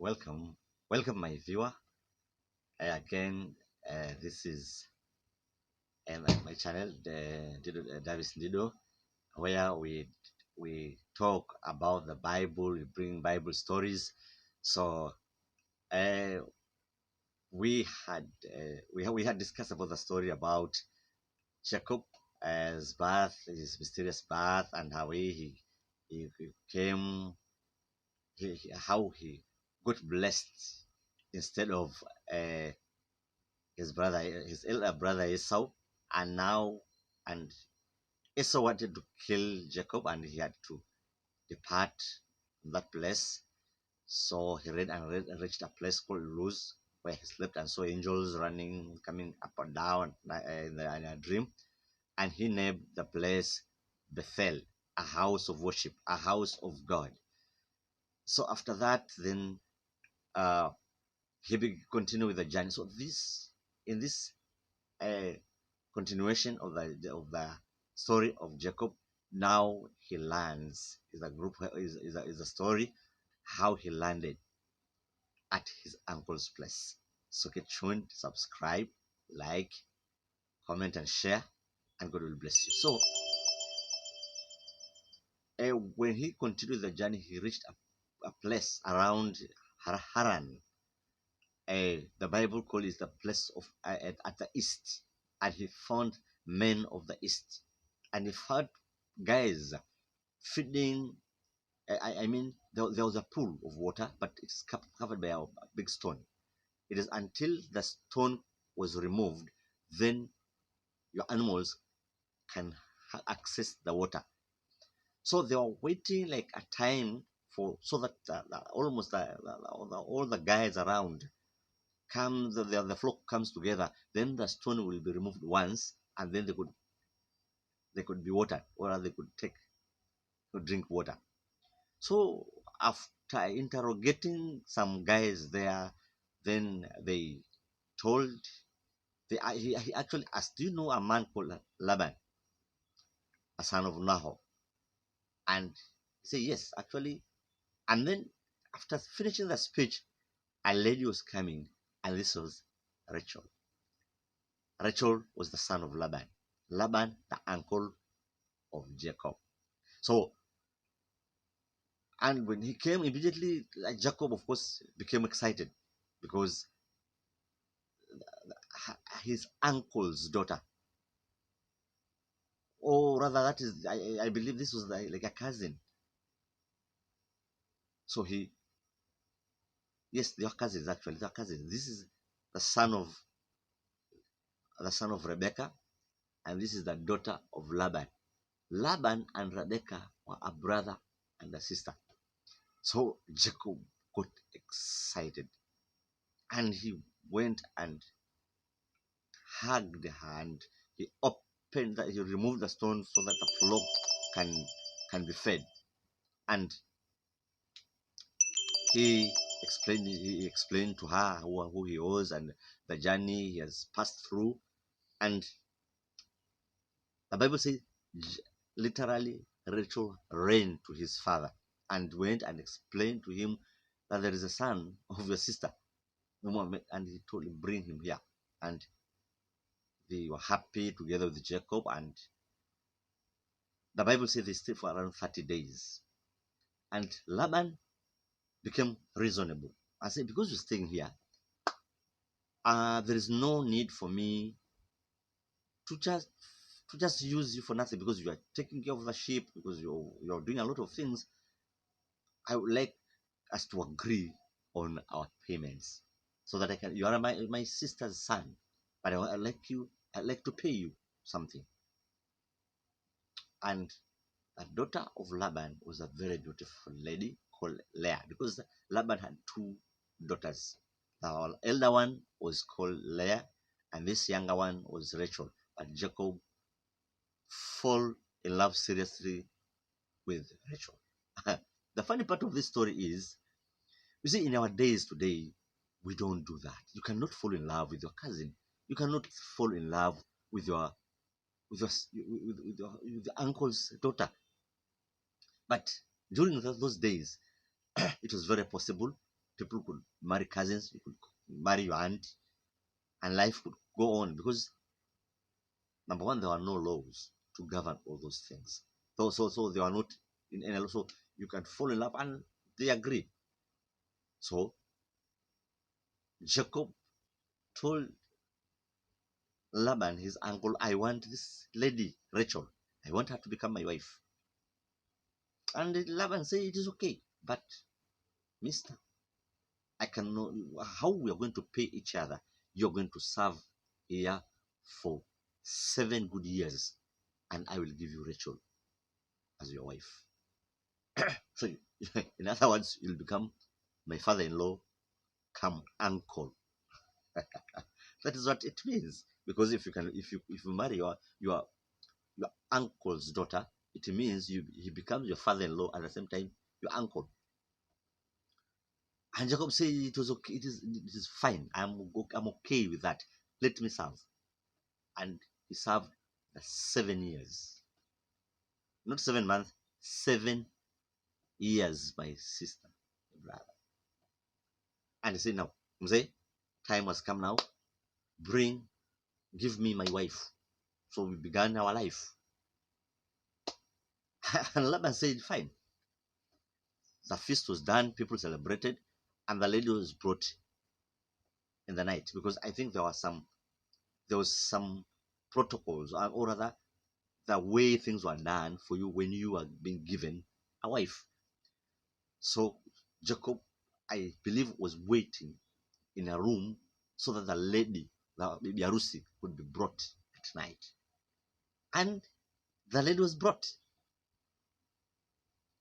Welcome, welcome, my viewer. Again, this is my channel, the Davis Dido, where we talk about the Bible. We bring Bible stories. So uh, we had discussed about the story about Jacob, his birth, his mysterious birth, and how he came, how he got blessed instead of uh, his elder brother Esau, and now and Esau wanted to kill Jacob, and he had to depart from that place. So he ran and reached a place called Luz, where he slept and saw angels running, coming up and down in a dream, and he named the place Bethel, a house of worship, a house of God. So after that, then uh, he continued with the journey. So this in this a continuation of the story of Jacob. Now he lands is a group is a story how he landed at his uncle's place. So get tuned, subscribe, like, comment, and share, and God will bless you. So when he continued the journey, he reached a place around Haran. The Bible calls it the place of at the east, and he found men of the east, and he found guys feeding. I mean, there was a pool of water, but it's covered by a big stone. It is until the stone was removed, then your animals can access the water. So they were waiting like a time for so that almost all the guys around comes the flock comes together, then the stone will be removed once, and then they could be watered, or they could take to drink water. So after interrogating some guys there, then they told he actually asked, "Do you know a man called Laban, a son of Nahor?" And he said, "Yes, actually." And then after finishing the speech, a lady was coming, and this was Rachel. Rachel was the son of Laban. Laban, the uncle of Jacob. So, and when he came immediately, like Jacob, of course, became excited because his uncle's daughter, or rather, that is, I believe this was like a cousin. So yes, they are cousins actually. They are cousins. This is the son of Rebecca, and this is the daughter of Laban. Laban and Rebecca were a brother and a sister. So Jacob got excited, and he went and hugged her, and he removed the stone so that the flock can be fed. And he explained to her who he was and the journey he has passed through. And the Bible says, literally, Rachel ran to his father and went and explained to him that there is a son of your sister, and he told him, bring him here. And they were happy together with Jacob, and the Bible says they stayed for around 30 days. And Laban became reasonable. I said, because you're staying here, there is no need for me to just use you for nothing, because you are taking care of the sheep, because you're doing a lot of things. I would like us to agree on our payments, so that you are my sister's son, but I'd like to pay you something. And the daughter of Laban was a very beautiful lady called Leah, because Laban had two daughters. The elder one was called Leah, and this younger one was Rachel. But Jacob fell in love seriously with Rachel. The funny part of this story is, you see, in our days today, we don't do that. You cannot fall in love with your cousin. You cannot fall in love with your with your uncle's daughter. But during those days, it was very possible. People could marry cousins, you could marry your aunt, and life could go on because number one, there are no laws to govern all those things. So they are not in any law. So you can fall in love and they agree. So Jacob told Laban, his uncle, I want this lady, Rachel. I want her to become my wife. And Laban said, it is okay. But, mister, I cannot, how we are going to pay each other? You're going to serve here for 7 good years, and I will give you Rachel as your wife. So, in other words, you'll become my father-in-law, come uncle. That is what it means. Because if you marry your uncle's daughter, it means he becomes your father-in-law at the same time your uncle. And Jacob said it was okay, it is fine. I'm okay with that. Let me serve. And he served the 7 years. Not 7 months, 7 years, my sister, brother. And he said, now, Mzee, time has come now. Give me my wife. So we began our life. And Laban said, fine. The feast was done, people celebrated, and the lady was brought in the night because I think there was some protocols or rather the way things were done for you when you are being given a wife. So Jacob, I believe, was waiting in a room so that the lady, the baby Arusi, would be brought at night. And the lady was brought,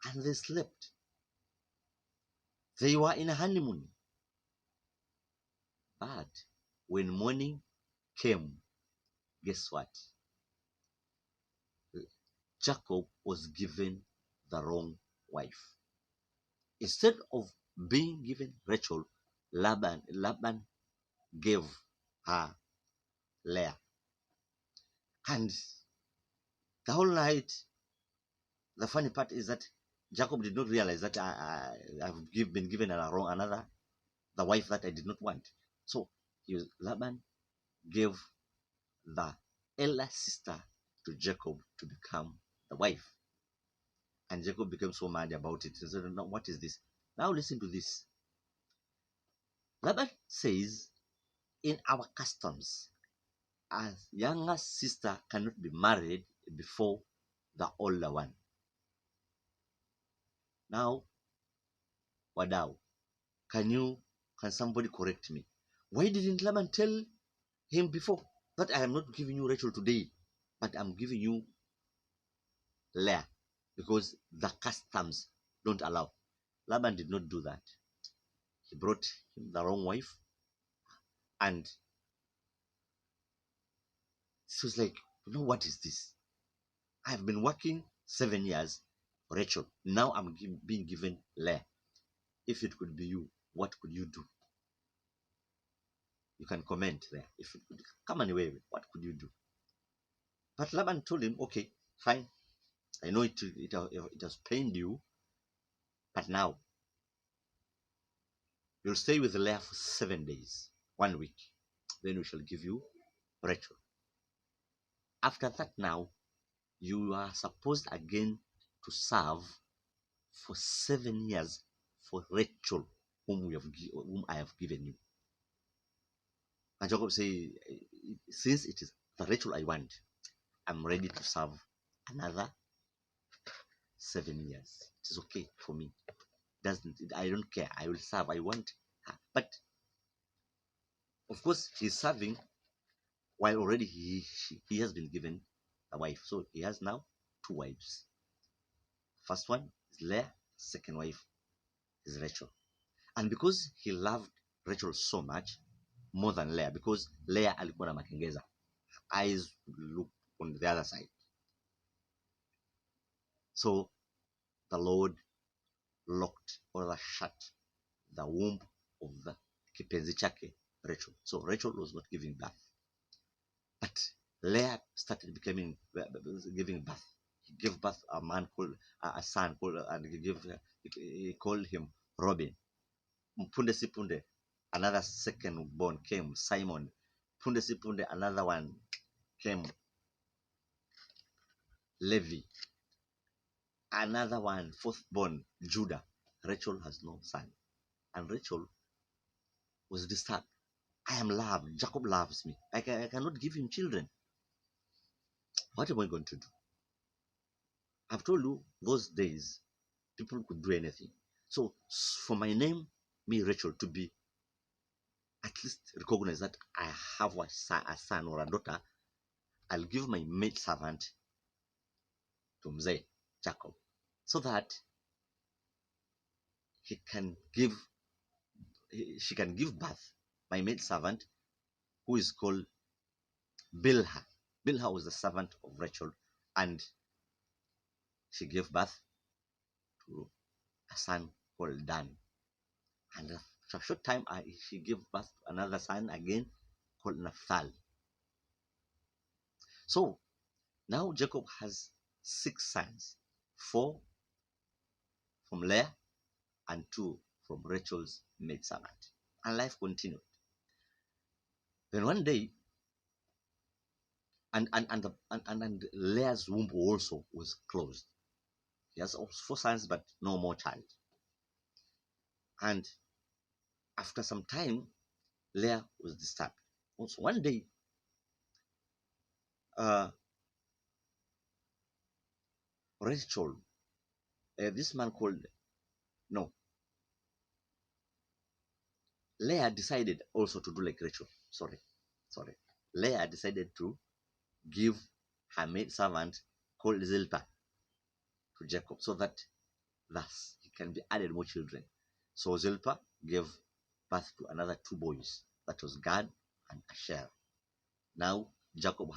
and they slept. They were in a honeymoon. But when morning came, guess what? Jacob was given the wrong wife. Instead of being given Rachel, Laban gave her Leah. And the whole night, the funny part is that Jacob did not realize that I've been given the wife that I did not want. So Laban gave the elder sister to Jacob to become the wife. And Jacob became so mad about it. He said, no, what is this? Now listen to this. Laban says, in our customs, a younger sister cannot be married before the older one. Now, Wadau, can somebody correct me? Why didn't Laban tell him before that I am not giving you Rachel today, but I'm giving you Leah because the customs don't allow? Laban did not do that. He brought him the wrong wife, and she was like, what is this? I've been working 7 years for Rachel. Now I'm being given Leah. If it could be you, what could you do? You can comment there. If it could come anyway, what could you do? But Laban told him, okay, fine. I know it has pained you, but now you'll stay with Leah for 7 days, 1 week. Then we shall give you Rachel. After that, now you are supposed again to serve for 7 years for Rachel, whom I have given you. And Jacob say, since it is the Rachel I want, I'm ready to serve another 7 years. It is okay for me. I don't care. I will serve. I want her. But of course, he's serving while already he has been given a wife. So he has now 2 wives. First one is Leah. Second wife is Rachel. And because he loved Rachel so much, more than Leah, because Leah alikuwa na makengeza, eyes would look on the other side. So the Lord locked or shut the womb of the kipenzi chake Rachel. So Rachel was not giving birth, but Leah started giving birth. He gave birth a son called, and he called him Robin. Mpunde Sipunde, another second born came, Simon. Punde Sipunde, another one came, Levi. Another one, fourth born, Judah. Rachel has no son. And Rachel was disturbed. I am loved. Jacob loves me. I cannot give him children. What am I going to do? I've told you, those days, people could do anything. So, for my name, me, Rachel, to be at least recognized that I have a son or a daughter, I'll give my maid servant to Mzee, Jacob, so that he can give, she can give birth, my maid servant, who is called Bilhah. Bilhah was the servant of Rachel, and she gave birth to a son called Dan. And after a short time, she gave birth to another son again called Naphtali. So now Jacob has 6 sons, 4 from Leah and 2 from Rachel's maidservant. And life continued. Then one day, and Leah's womb also was closed. He has 4 sons, but no more child. And after some time, Leah was disturbed. Also, one day, Rachel, this man called, no, Leah decided also to do like Rachel. Sorry. Leah decided to give her maid servant called Zilpah to Jacob so that thus he can be added more children. So Zilpah gave birth to another 2 boys. That was Gad and Asher. Now Jacob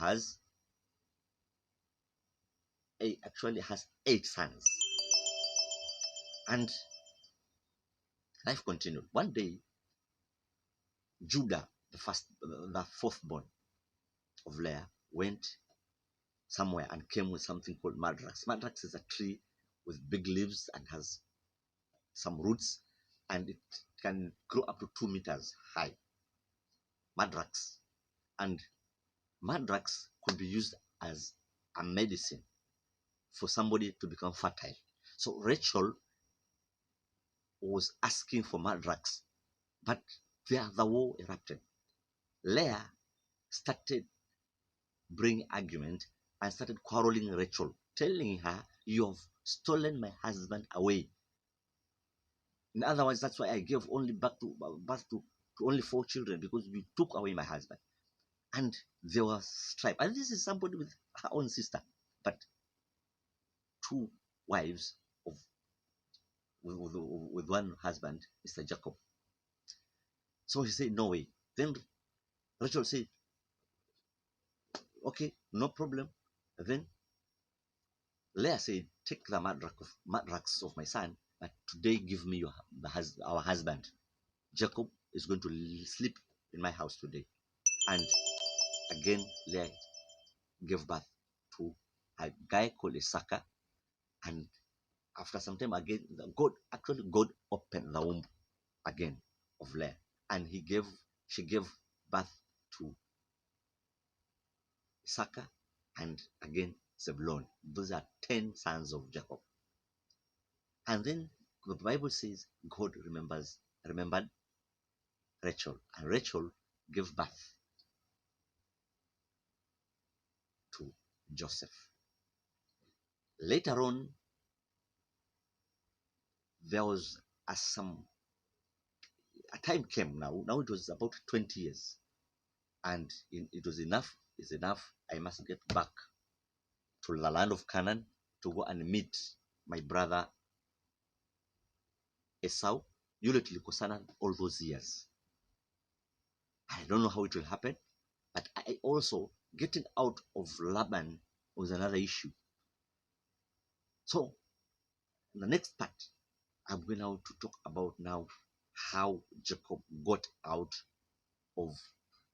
actually has 8 sons. And life continued. One day, Judah, the fourth born of Leah, went somewhere and came with something called madrax. Madrax is a tree with big leaves and has some roots, and it can grow up to 2 meters high. Madrax. And madrax could be used as a medicine for somebody to become fertile. So Rachel was asking for madrax, but there the war erupted. Leah started bringing argument and started quarreling Rachel, telling her, "You have stolen my husband away." In other words, that's why I gave only birth to only 4 children, because you took away my husband. And there was strife. And this is somebody with her own sister, but 2 wives of with one husband, Mr. Jacob. So he said, "No way." Then Rachel said, "Okay, no problem." Then Leah said, "Take the madrax of my son, but today give me our husband. Jacob is going to sleep in my house today." And again, Leah gave birth to a guy called Issachar. And after some time again, God opened the womb again of Leah, and she gave birth to Issachar and again Zebulon. Those are 10 sons of Jacob. And then the Bible says God remembered Rachel, and Rachel gave birth to Joseph. Later on, there was a time came now. Now it was about 20 years, and it was enough is enough. I must get back to the land of Canaan to go and meet my brother Esau. Yule tulikosana all those years. I don't know how it will happen, but I also getting out of Laban was another issue. So the next part, I'm going now to talk about now how Jacob got out of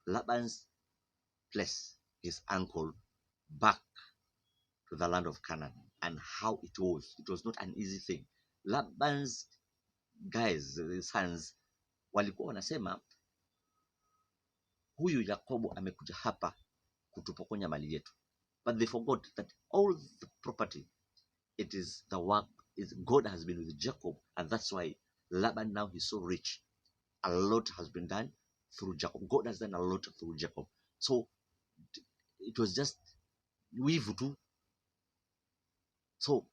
Laban's place, his uncle, back to the land of Canaan, and how it was. It was not an easy thing. Laban's guys, his sons, walikuwa wanasema huyu Yakobo amekuja hapa kutupokonya mali yetu, but they forgot that all the property, it is the work, is God has been with Jacob, and that's why Laban now is so rich. A lot has been done through Jacob. God has done a lot through Jacob. So it was just wivu tu. So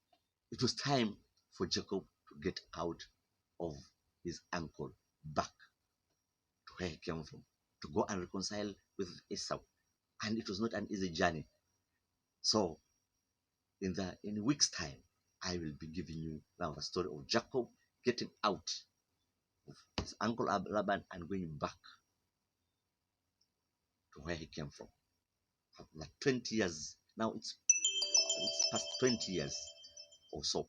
it was time for Jacob to get out of his uncle, back to where he came from, to go and reconcile with Esau. And it was not an easy journey. So in a week's time, I will be giving you now the story of Jacob getting out of his uncle Laban and going back to where he came from. Like 20 years now, it's past 20 years or so.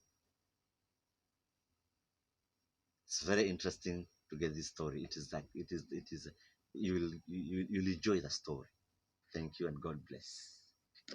It's very interesting to get this story. It is you will enjoy the story. Thank you and God bless.